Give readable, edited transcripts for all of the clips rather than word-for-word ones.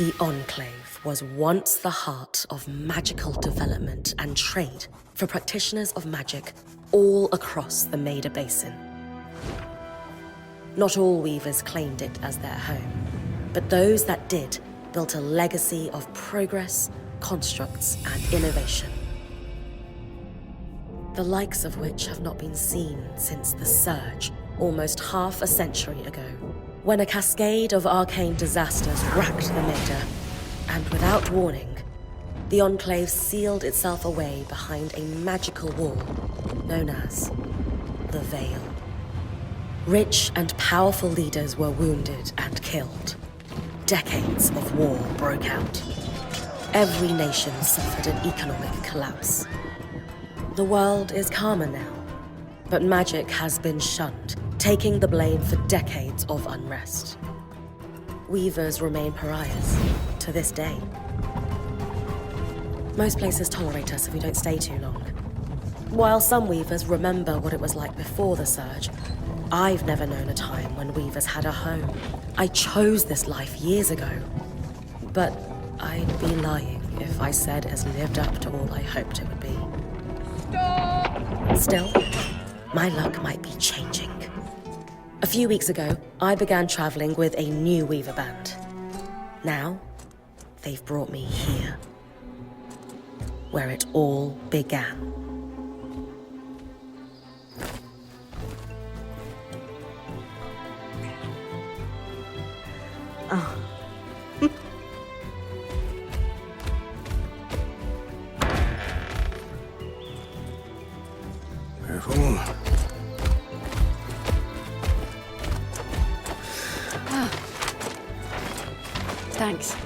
The Enclave was once the heart of magical development and trade for practitioners of magic all across the Maida Basin. Not all weavers claimed it as their home, but those that did built a legacy of progress, constructs, and innovation. The likes of which have not been seen since the Surge, almost half a century ago, when a cascade of arcane disasters racked the Maida, and without warning, the Enclave sealed itself away behind a magical wall known as the Veil. Rich and powerful leaders were wounded and killed. Decades of war broke out. Every nation suffered an economic collapse. The world is calmer now, but magic has been shunned, taking the blame for decades of unrest. Weavers remain pariahs to this day. Most places tolerate us if we don't stay too long. While some weavers remember what it was like before the Surge, I've never known a time when weavers had a home. I chose this life years ago. But I'd be lying if I said it has lived up to all I hoped it would be. Stop! Still, my luck might be changing. A few weeks ago, I began traveling with a new weaver band. Now, they've brought me here, where it all began. Oh. Careful. Ah. Thanks.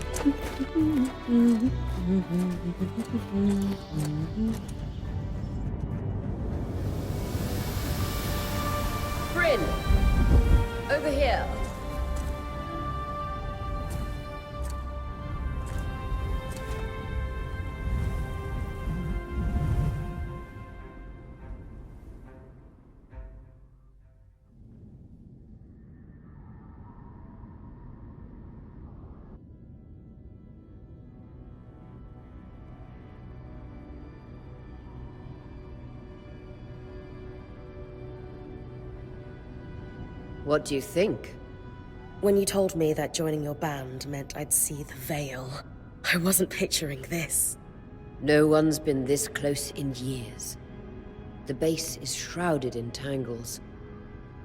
Bryn! Over here. What do you think? When you told me that joining your band meant I'd see the Veil, I wasn't picturing this. No one's been this close in years. The base is shrouded in tangles.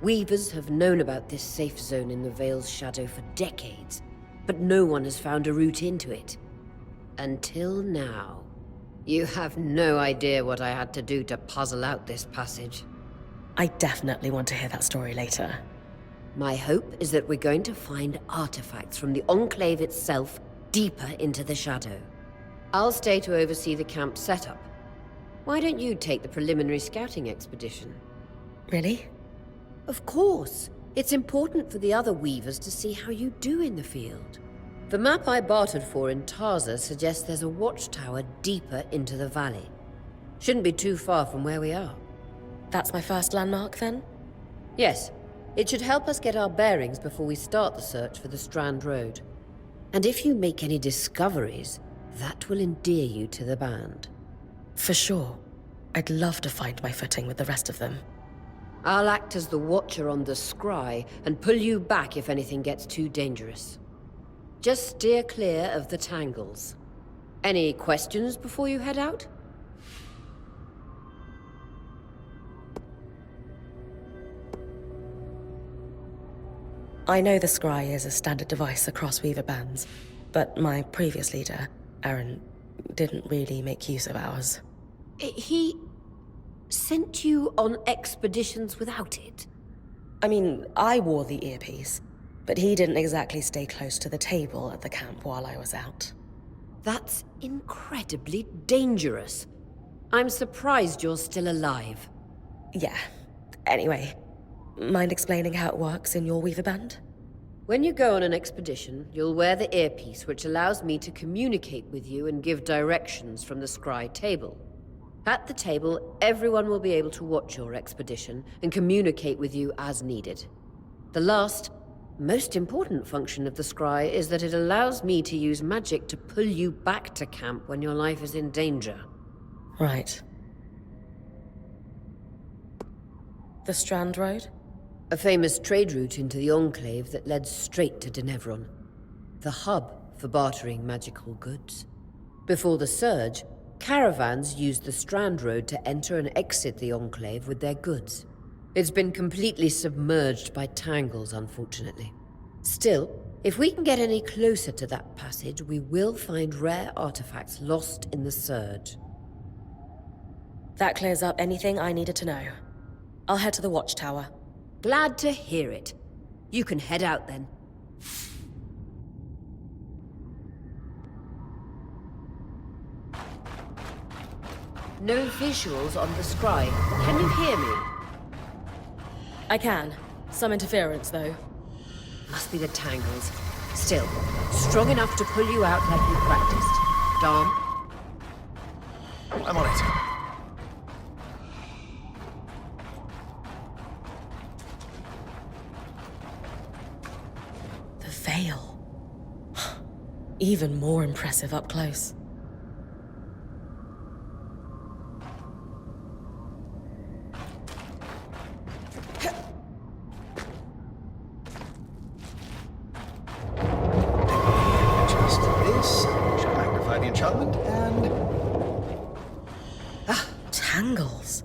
Weavers have known about this safe zone in the Veil's shadow for decades, but no one has found a route into it. Until now. You have no idea what I had to do to puzzle out this passage. I definitely want to hear that story later. My hope is that we're going to find artifacts from the Enclave itself deeper into the shadow. I'll stay to oversee the camp setup. Why don't you take the preliminary scouting expedition? Really? Of course. It's important for the other weavers to see how you do in the field. The map I bartered for in Tarza suggests there's a watchtower deeper into the valley. Shouldn't be too far from where we are. That's my first landmark, then? Yes. It should help us get our bearings before we start the search for the Strand Road. And if you make any discoveries, that will endear you to the band. For sure. I'd love to find my footing with the rest of them. I'll act as the watcher on the scry and pull you back if anything gets too dangerous. Just steer clear of the tangles. Any questions before you head out? I know the scry is a standard device across weaver bands, but my previous leader, Aaron, didn't really make use of ours. He sent you on expeditions without it? I mean, I wore the earpiece, but he didn't exactly stay close to the table at the camp while I was out. That's incredibly dangerous. I'm surprised you're still alive. Yeah. Anyway, mind explaining how it works in your weaver band? When you go on an expedition, you'll wear the earpiece, which allows me to communicate with you and give directions from the scry table. At the table, everyone will be able to watch your expedition and communicate with you as needed. The last Most important function of the scry is that it allows me to use magic to pull you back to camp when your life is in danger. Right. The Strand Road? A famous trade route into the Enclave that led straight to Denevron. The hub for bartering magical goods. Before the Surge, caravans used the Strand Road to enter and exit the Enclave with their goods. It's been completely submerged by tangles, unfortunately. Still, if we can get any closer to that passage, we will find rare artifacts lost in the Surge. That clears up anything I needed to know. I'll head to the watchtower. Glad to hear it. You can head out then. No visuals on the scry. Can you hear me? I can. Some interference, though. Must be the tangles. Still, strong enough to pull you out like you practiced. Dom? I'm on it. The veil. Even more impressive up close. Just this. Should magnify the enchantment and... Tangles.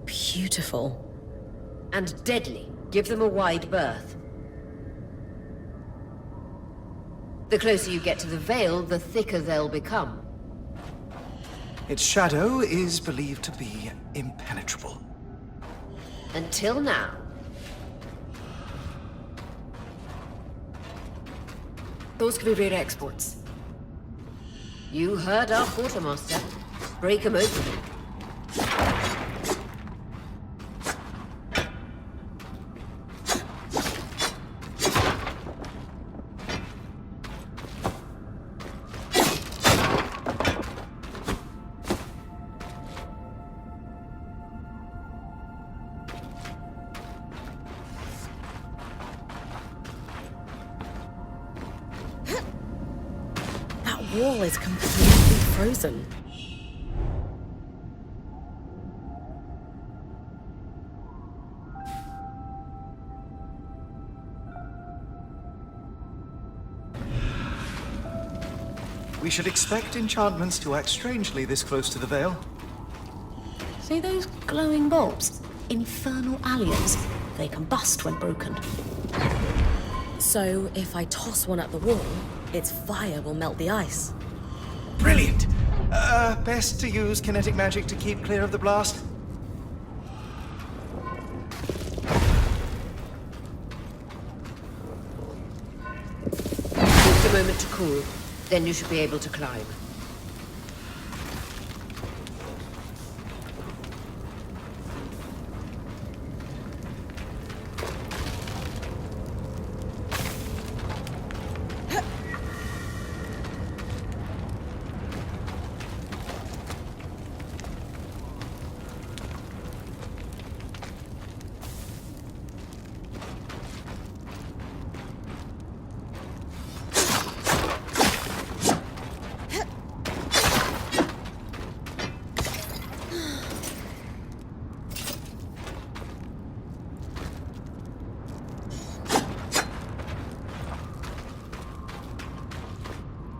Beautiful. And deadly. Give them a wide berth. The closer you get to the veil, the thicker they'll become. Its shadow is believed to be impenetrable. Until now. Those could be rare exports. You heard our quartermaster. Break 'em open. That wall is completely frozen. We should expect enchantments to act strangely this close to the veil. See those glowing bulbs? Infernal aliens. They combust when broken. So, if I toss one at the wall, its fire will melt the ice. Brilliant! Best to use kinetic magic to keep clear of the blast. Just a moment to cool. Then you should be able to climb.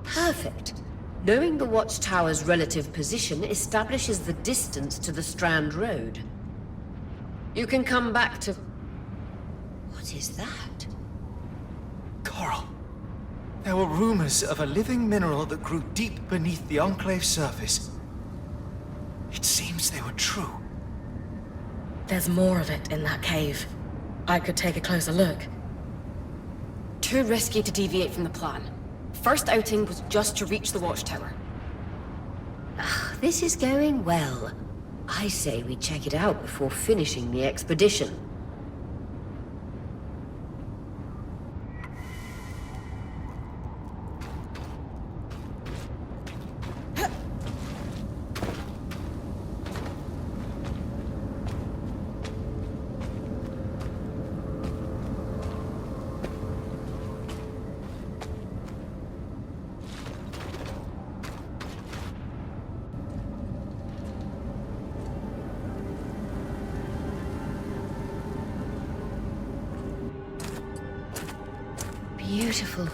Perfect. Knowing the watchtower's relative position establishes the distance to the Strand Road. You can come back to... What is that? Coral. There were rumors of a living mineral that grew deep beneath the Enclave's surface. It seems they were true. There's more of it in that cave. I could take a closer look. Too risky to deviate from the plan. First outing was just to reach the watchtower. This is going well. I say we check it out before finishing the expedition. beautiful.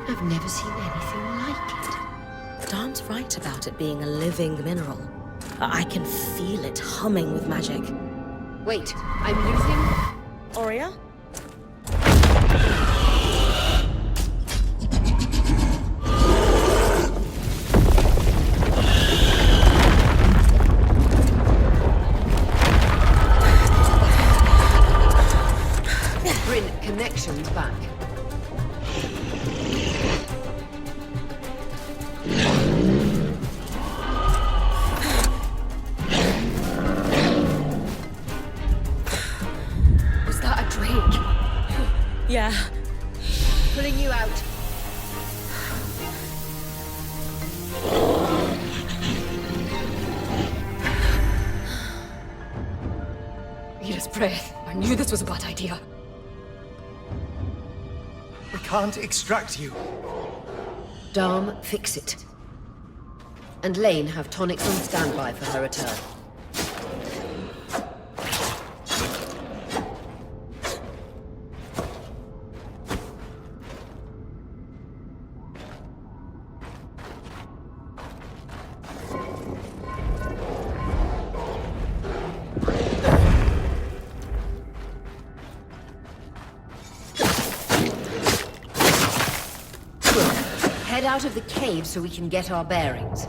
I've never seen anything like it. Darm's right about it being a living mineral. I can feel it humming with magic. Wait, I'm losing... Aurea? Bryn, connections back. Was that a drake? Yeah. Pulling you out. Rita's breath. I knew this was a bad idea. We can't extract you. Darm, fix it. And Lane have tonics on standby for her return. Head out of the cave so we can get our bearings.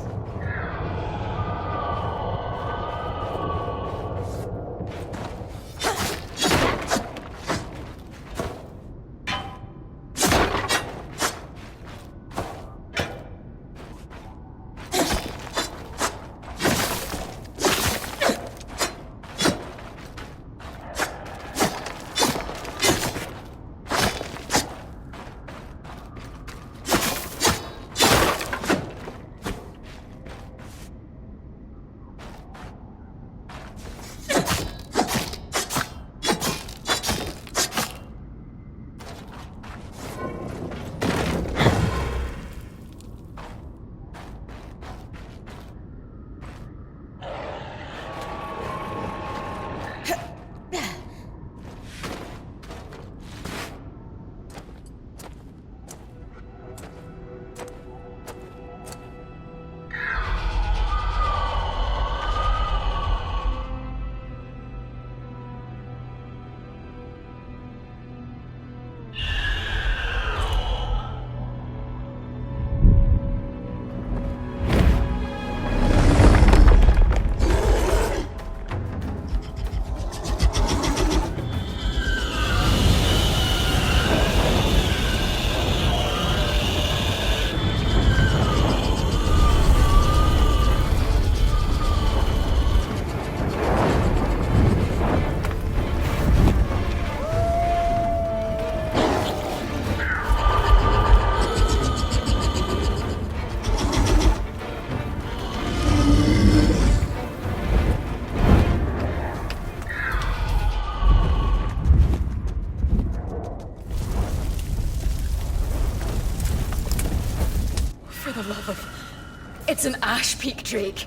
It's an ash peak drake.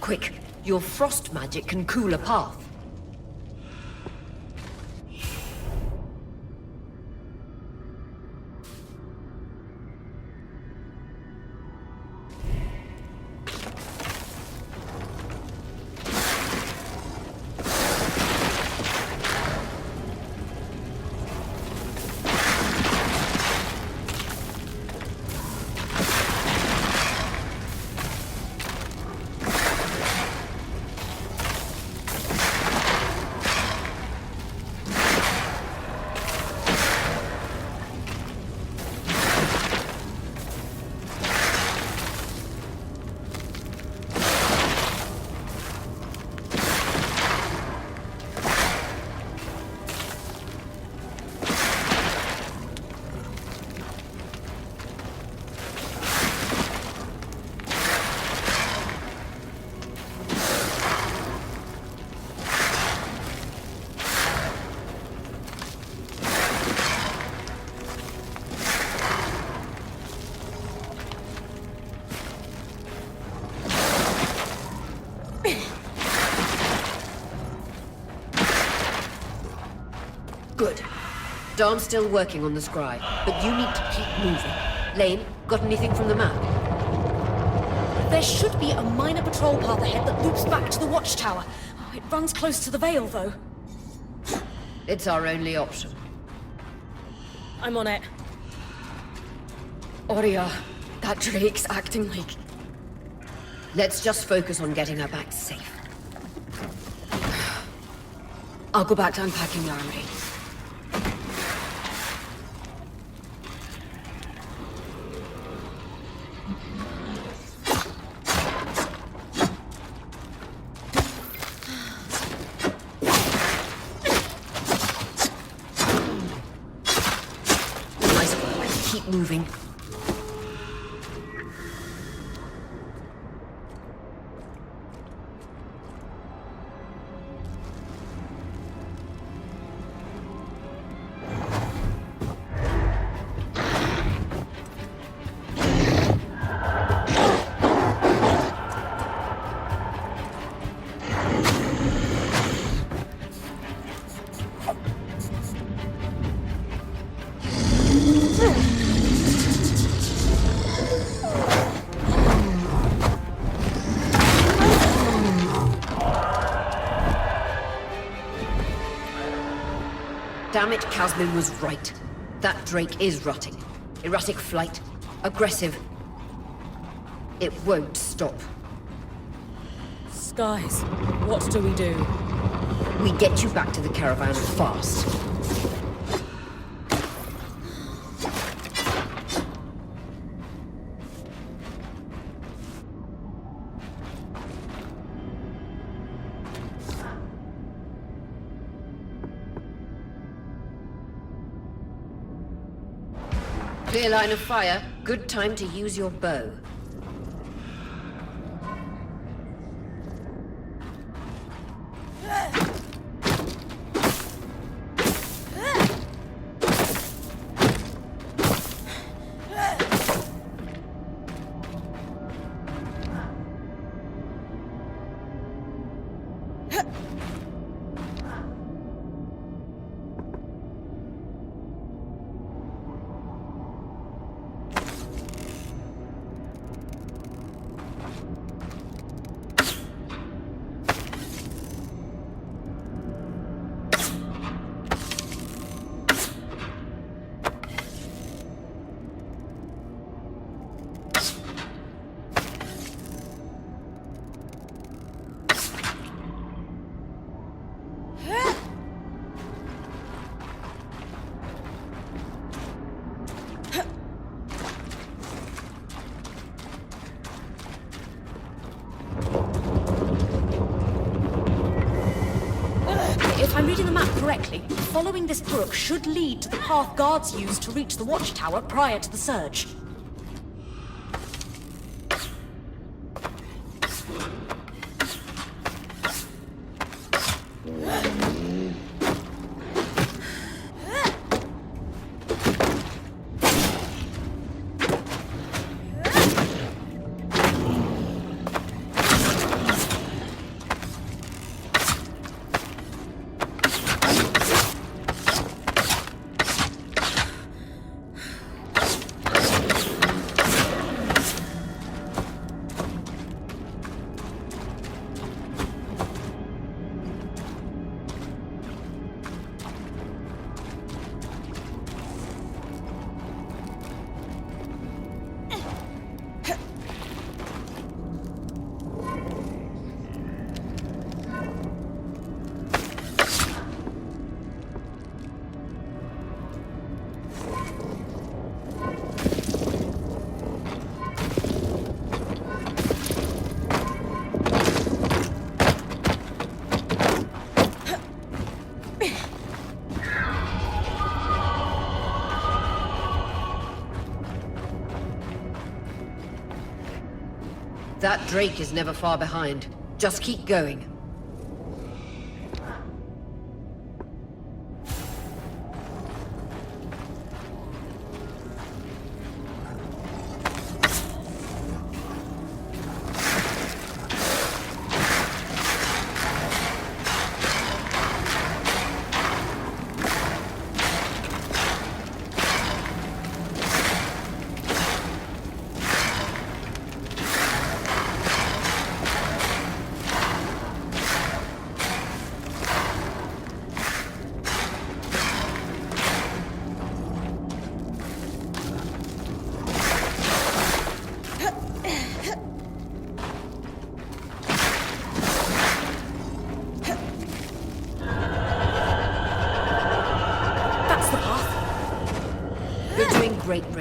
Quick, your frost magic can cool a path. Darn's still working on the scry, but you need to keep moving. Lane, got anything from the map? There should be a minor patrol path ahead that loops back to the watchtower. Oh, it runs close to the Vale, though. It's our only option. I'm on it. Oria, that Drake's acting like... Let's just focus on getting her back safe. I'll go back to unpacking the armory. Nice work. Keep moving. Damn it, Casmin was right. That Drake is rutting. Erratic flight. Aggressive. It won't stop. Skies, what do we do? We get you back to the caravan fast. Clear line of fire. Good time to use your bow. If I'm reading the map correctly, following this brook should lead to the path guards used to reach the watchtower prior to the surge. That Drake is never far behind. Just keep going.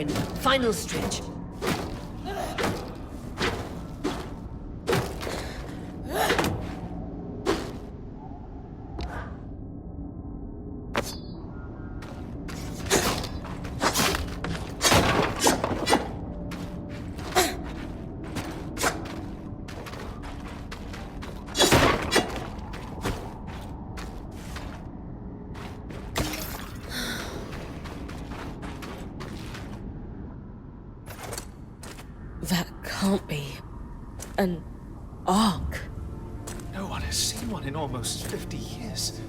friend. Final stretch. That can't be an ark. No one has seen one in almost 50 years,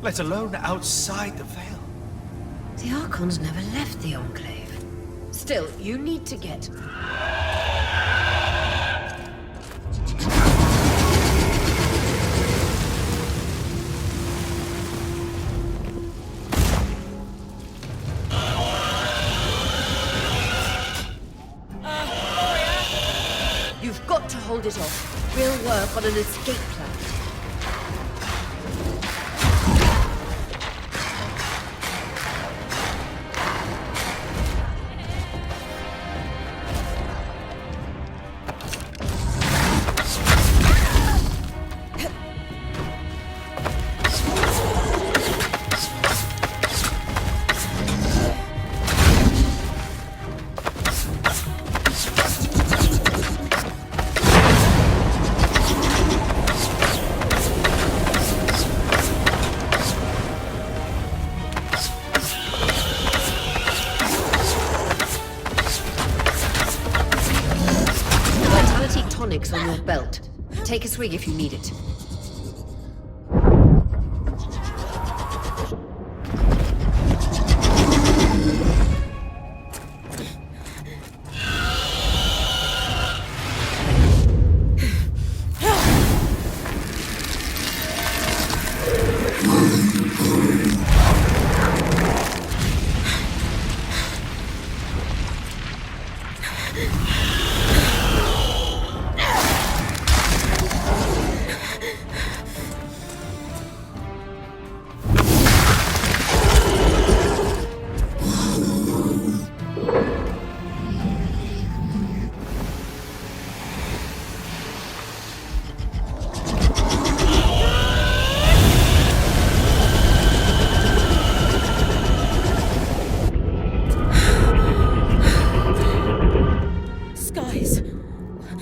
let alone outside the Veil. The Archons never left the Enclave. Still, you need to get... You've got to hold it off. We'll work on an escape plan. Tonics on your belt. Take a swig if you need it.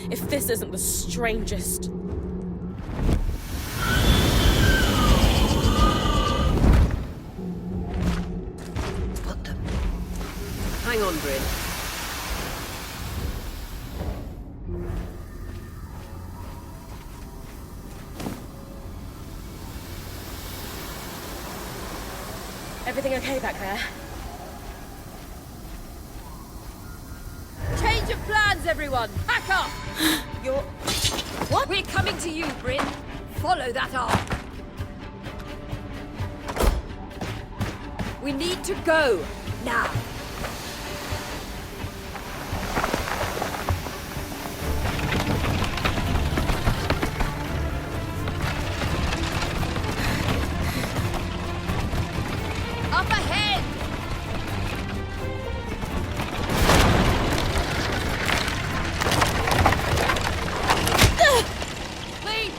If this isn't the strangest... What the... Hang on, Bryn. Everything okay back there? Change of plans, everyone! Pack up! You're... What? We're coming to you, Bryn. Follow that arc. We need to go. Now. Up ahead! Lead!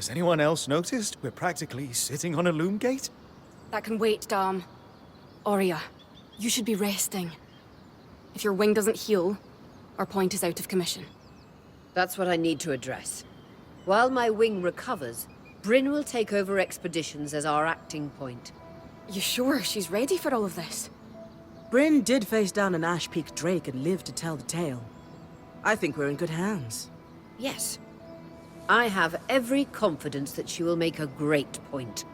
Has anyone else noticed we're practically sitting on a loom gate? That can wait, Dom. Aurea, you should be resting. If your wing doesn't heal, our point is out of commission. That's what I need to address. While my wing recovers, Bryn will take over expeditions as our acting point. You sure she's ready for all of this? Bryn did face down an Ash Peak Drake and lived to tell the tale. I think we're in good hands. Yes. I have every confidence that she will make a great point.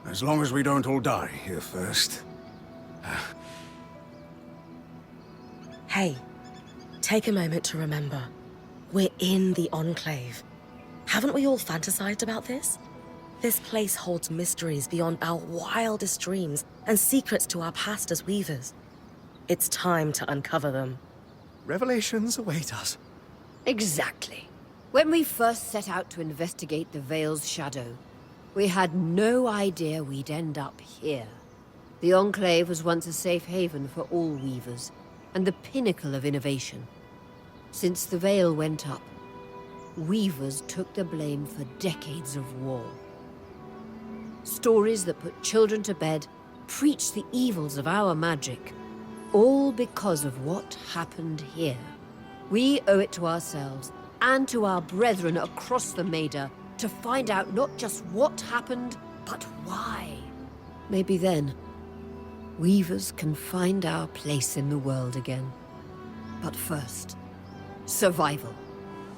As long as we don't all die here first. Hey, take a moment to remember. We're in the Enclave. Haven't we all fantasized about this? This place holds mysteries beyond our wildest dreams and secrets to our past as weavers. It's time to uncover them. Revelations await us. Exactly. When we first set out to investigate the Veil's shadow, we had no idea we'd end up here. The Enclave was once a safe haven for all weavers, and the pinnacle of innovation. Since the Veil went up, weavers took the blame for decades of war. Stories that put children to bed preached the evils of our magic, all because of what happened here. We owe it to ourselves and to our brethren across the Maida to find out not just what happened, but why. Maybe then, weavers can find our place in the world again. But first, survival.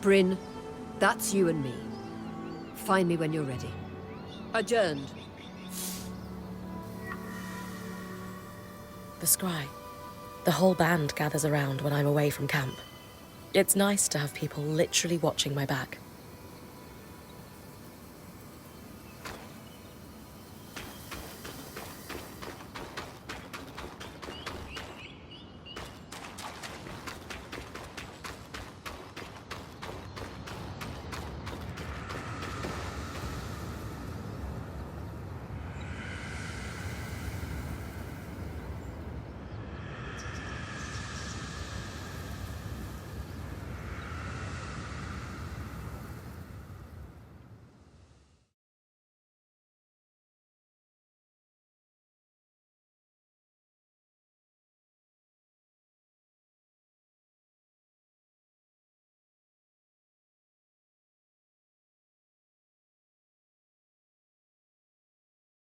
Bryn, that's you and me. Find me when you're ready. Adjourned. The scry. The whole band gathers around when I'm away from camp. It's nice to have people literally watching my back.